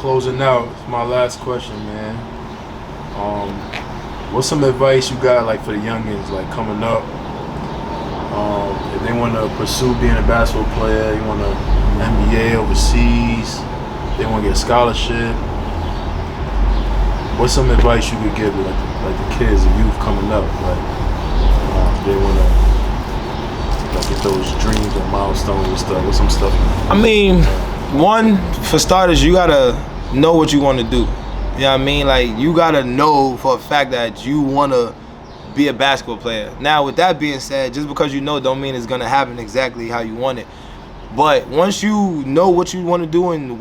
closing out, it's my last question, man. What's some advice you got, like, for the youngins, like, coming up? If they want to pursue being a basketball player, you want to NBA overseas, they want to get a scholarship. What's some advice you could give, like the kids, the youth coming up, like, they want to, like, get those dreams and milestones and stuff? What's some stuff? I mean, one, for starters, you gotta know what you want to do. You know what I mean? Like, you gotta know for a fact that you want to be a basketball player. Now, with that being said, just because you know don't mean it's gonna happen exactly how you want it. But once you know what you want to do and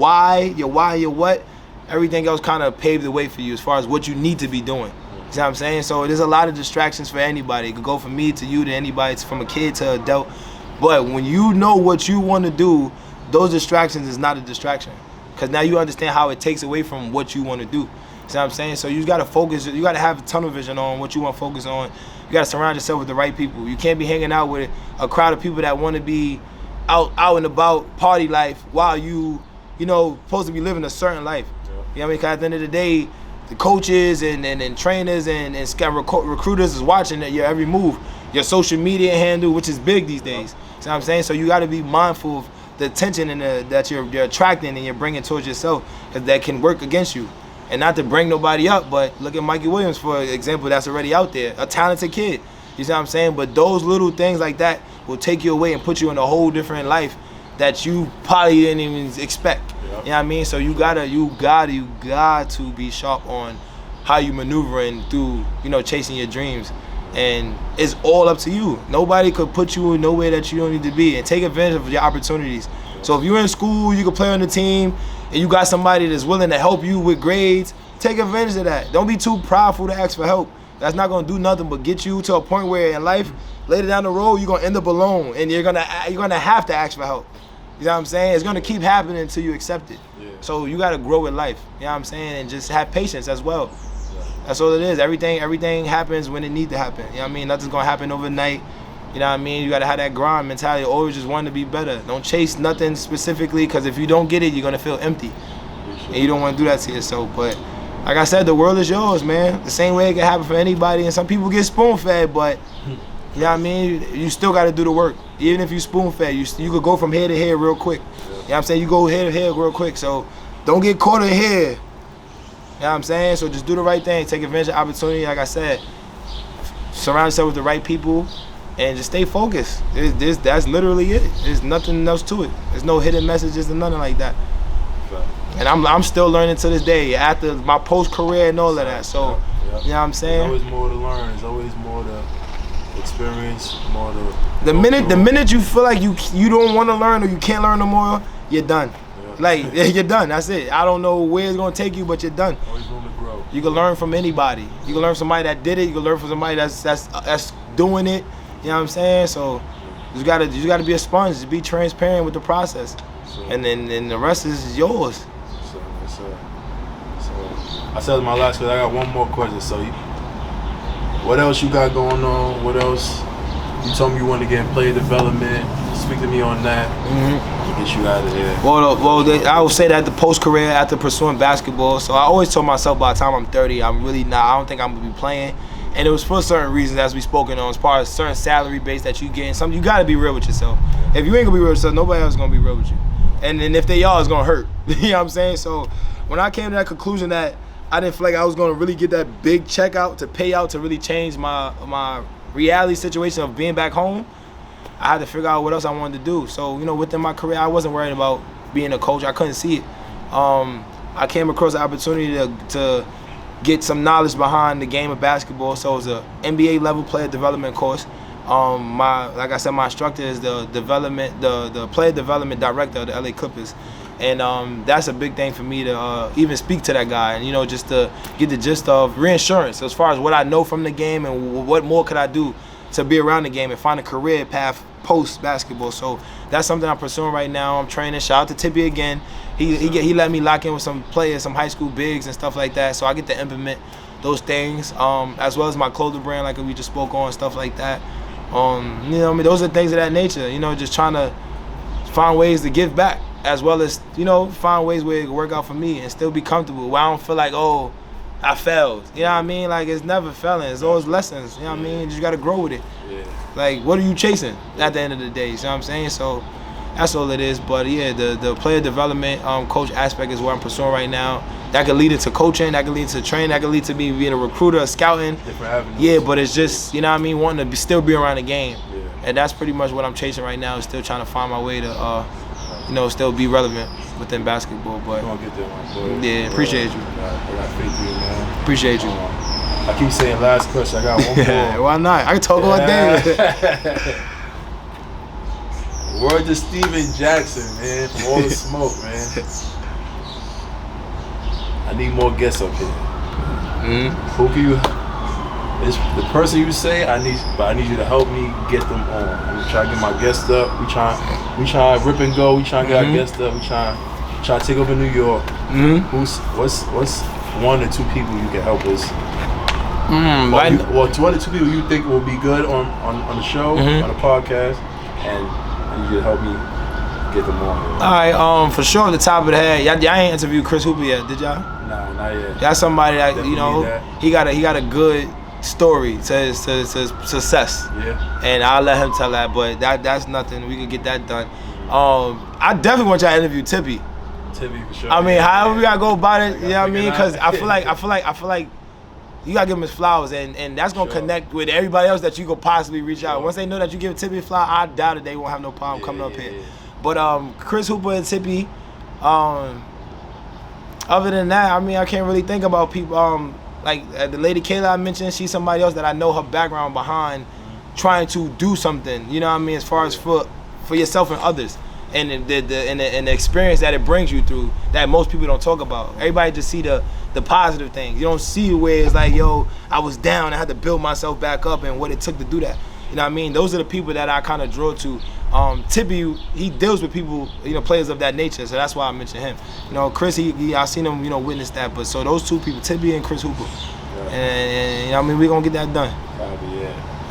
your what, everything else kind of paved the way for you as far as what you need to be doing. You know what I'm saying? So there's a lot of distractions for anybody. It could go from me to you to anybody, from a kid to adult. But when you know what you want to do, those distractions is not a distraction. Because now you understand how it takes away from what you want to do. You know what I'm saying? So you got to focus. You got to have tunnel vision on what you want to focus on. You got to surround yourself with the right people. You can't be hanging out with a crowd of people that want to be out and about party life while you supposed to be living a certain life. Yeah. You know what I mean? Because at the end of the day, the coaches and trainers and recruiters is watching your every move. Your social media handle, which is big these days. You know what I'm saying? So you got to be mindful of the attention and that you're attracting and you're bringing towards yourself, because that can work against you. And not to bring nobody up, but look at Mikey Williams, for example, that's already out there, a talented kid. You see what I'm saying? But those little things like that will take you away and put you in a whole different life that you probably didn't even expect. Yeah. You know what I mean? So you got to be sharp on how you maneuvering through, chasing your dreams. And it's all up to you. Nobody could put you in nowhere that you don't need to be, and take advantage of your opportunities. So if you're in school, you can play on the team, and you got somebody that's willing to help you with grades, take advantage of that. Don't be too prideful to ask for help. That's not gonna do nothing but get you to a point where in life, later down the road, you're gonna end up alone, and you're gonna have to ask for help. You know what I'm saying? It's gonna keep happening until you accept it. Yeah. So you gotta grow with life. You know what I'm saying? And just have patience as well. That's all it is. Everything happens when it needs to happen. You know what I mean? Nothing's gonna happen overnight. You know what I mean? You gotta have that grind mentality. Always just want to be better. Don't chase nothing specifically, because if you don't get it, you're gonna feel empty, and you don't want to do that to yourself. But like I said, the world is yours, man. The same way it can happen for anybody. And some people get spoon-fed, but you know what I mean? You still gotta do the work. Even if you spoon-fed, you could go from here to here real quick. You know what I'm saying? You go here to here real quick. So don't get caught in here. You know what I'm saying? So just do the right thing. Take advantage of opportunity. Like I said, surround yourself with the right people, and just stay focused. That's literally it. There's nothing else to it. There's no hidden messages and nothing like that. And I'm still learning to this day after my post-career and all of that. So, you know what I'm saying? There's always more to learn. There's always more to experience, more to... The minute you feel like you don't want to learn, or you can't learn no more, you're done. Like, you're done. That's it. I don't know where it's going to take you, but you're done. Always room to grow. You can learn from anybody. You can learn from somebody that did it. You can learn from somebody that's doing it. You know what I'm saying? So you just gotta be a sponge. Just be transparent with the process. And then the rest is yours. So I said my last question. I got one more question. So what else you got going on? What else? You told me you wanted to get in player development. Speak to me on that. Get you out of here. Well, I would say that the post-career after pursuing basketball. So I always told myself by the time I'm 30, I'm really not. I don't think I'm gonna be playing. And it was for certain reasons, as we spoken on, as far as certain salary base that you get. And something you gotta be real with yourself. If you ain't gonna be real with yourself, nobody else is gonna be real with you. And if they are, it's gonna hurt. You know what I'm saying? So when I came to that conclusion that I didn't feel like I was gonna really get that big check out to pay out to really change my reality situation of being back home, I had to figure out what else I wanted to do. So, within my career, I wasn't worried about being a coach. I couldn't see it. I came across the opportunity to get some knowledge behind the game of basketball. So it was a NBA level player development course. Like I said, my instructor is the player development director of the LA Clippers. And that's a big thing for me to even speak to that guy, and just to get the gist of reinsurance as far as what I know from the game and what more could I do to be around the game and find a career path post basketball. So that's something I'm pursuing right now. I'm training. Shout out to Tippy again. He let me lock in with some players, some high school bigs and stuff like that. So I get to implement those things, as well as my clothing brand, like we just spoke on, stuff like that. Those are things of that nature. Just trying to find ways to give back. as well as, you know, find ways where it can work out for me and still be comfortable, where I don't feel like, oh, I failed. You know what I mean? Like, it's never failing. It's always lessons. You know what I mean? You just got to grow with it. Yeah. Like, what are you chasing at the end of the day? You know what I'm saying? So that's all it is. But, yeah, the player development coach aspect is what I'm pursuing right now. That could lead into coaching. That could lead to training. That could lead to me being a recruiter, a scouting. Different avenues. Yeah, but it's just, you know what I mean, wanting to still be around the game. Yeah. And that's pretty much what I'm chasing right now, is still trying to find my way to, you know, still be relevant within basketball. But You're gonna get there, my boy. yeah, appreciate you. I got faith in you, man. Appreciate you. I keep saying last question. I got one more. Why not? I can talk all day. Word to Steven Jackson, man, from All the Smoke, man. I need more guests up here. Who can you? It's the person you say I need you to help me get them on. I'm trying to get my guests up. We try to rip and go. We try to get our guests up. We try to take over New York. What's one or two people you can help us? One or two people you think will be good on the show, on the podcast, and I need you to help me get them on. All right, for sure, at the top of the head, y'all ain't interviewed Chris Hooper yet, did y'all? Nah, not yet. That's somebody that, Definitely you know, that. he got a good story to his success. Yeah. And I'll let him tell that, but that's nothing. We can get that done. I definitely want y'all to interview Tippy. Tippy for sure. I mean, however we gotta go about it, you know what I mean? Because I feel like you gotta give him his flowers, and that's gonna connect with everybody else that you could possibly reach out. Once they know that you give Tippy a flower, I doubt it they won't have no problem coming up here. But Chris Hooper and Tippy, other than that, I mean, I can't really think about people. Like the lady Kayla I mentioned, she's somebody else that I know her background behind trying to do something. You know what I mean? As far as for yourself and others, and the experience that it brings you through that most people don't talk about. Everybody just see the positive things. You don't see where it's like, yo, I was down, I had to build myself back up, and what it took to do that. You know what I mean? Those are the people that I kind of draw to. Tippy, he deals with people, you know, players of that nature, so that's why I mentioned him. You know, Chris, I seen him, you know, witness that. But so those two people, Tippy and Chris Hooper, and you know, I mean, we're gonna get that done.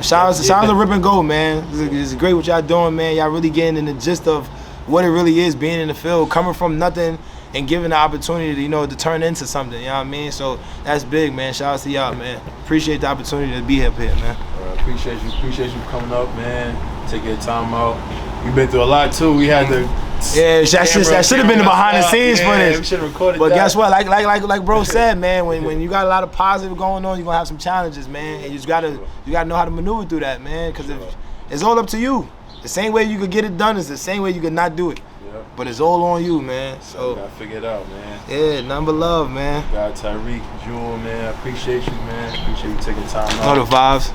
Shout out to Rip and Go, man. It's great what y'all doing, man. Y'all really getting in the gist of what it really is being in the field, coming from nothing and giving the opportunity, you know, to turn into something. You know what I mean? So that's big, man. Shout out to y'all, man. Appreciate the opportunity to be up here, man. Appreciate you coming up, man. Take your time out. You've been through a lot too. We had to. Yeah, that should have been the behind the scenes footage. We should have recorded but that. Guess what? Like bro said, man, when you got a lot of positive going on, you're gonna have some challenges, man. And you gotta know how to maneuver through that, man. Because it's all up to you. The same way you could get it done is the same way you could not do it. Yep. But it's all on you, man. So you gotta figure it out, man. Yeah, nothing but love, man. God, Tyreek Jewell, man. I appreciate you, man. Appreciate you taking time out. Know the vibes.